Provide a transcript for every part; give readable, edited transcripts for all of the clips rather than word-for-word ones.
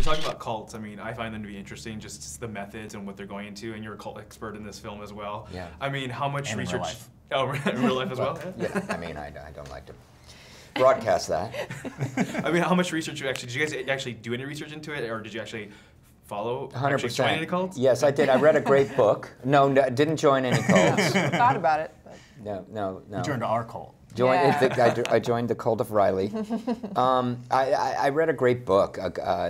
talking about cults, I mean, I find them to be interesting, just the methods and what they're going into, and you're a cult expert in this film as well. Yeah. I mean, how much And in research? real life. Oh, in real life as well? Yeah, I mean, I don't like to broadcast that. I mean, how much research did you guys actually do any research into it, or did you actually follow, 100%. actually join any cults? Yes, I did. I read a great book. No, didn't join any cults. Thought about it. But. No. You joined our cult. I joined the cult of Riley. I read a great book.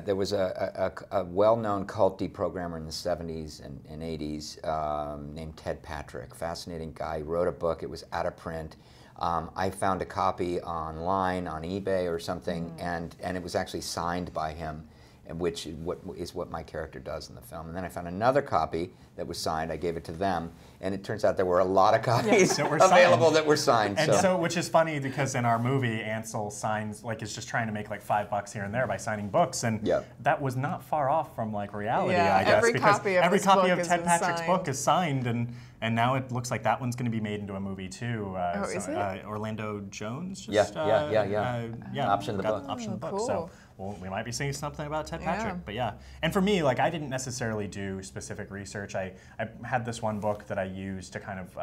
There was a well-known cult deprogrammer in the 70s and 80s named Ted Patrick. Fascinating guy. He wrote a book. It was out of print. I found a copy online on eBay or something, and it was actually signed by him, which is what my character does in the film. And then I found another copy that was signed. I gave it to them, and it turns out there were a lot of copies available that were signed. And so, which is funny because in our movie, Ansel signs, like, is just trying to make like $5 here and there by signing books, and that was not far off from like reality, I guess, because every copy of Ted Patrick's book is signed, and now it looks like that one's going to be made into a movie too. Is it? Orlando Jones just optioned the book. Optioned the book. Cool. So we might be seeing something about Ted Patrick. But yeah, and for me, like, I didn't necessarily do specific research. I had this one book that I used to kind of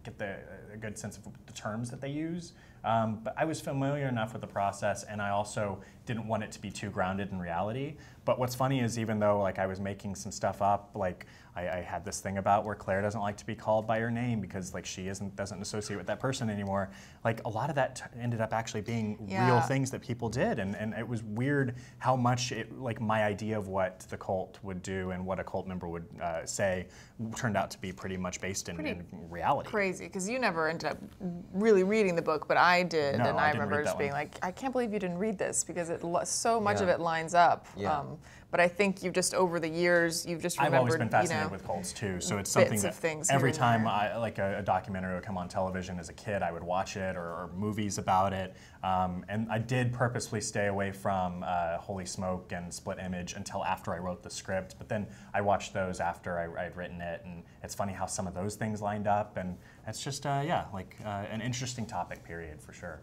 get a good sense of the terms that they use. But I was familiar enough with the process, and I also didn't want it to be too grounded in reality. But what's funny is, even though like I was making some stuff up, like I had this thing about where Claire doesn't like to be called by her name because like she doesn't associate with that person anymore. Like a lot of that ended up actually being real things that people did, and it was weird how much like my idea of what the cult would do and what a cult member would say turned out to be pretty much based in reality. Crazy, because you never ended up really reading the book, but I did, No, and I remember just being like, I can't believe you didn't read this because so much of it lines up. But I think you've just over the years you've just remembered. I've always been fascinated with cults too, so it's something that every time like a documentary would come on television as a kid, I would watch it or movies about it. And I did purposefully stay away from Holy Smoke and Split Image until after I wrote the script. But then I watched those after I'd written it, and it's funny how some of those things lined up, and it's just an interesting topic period for sure.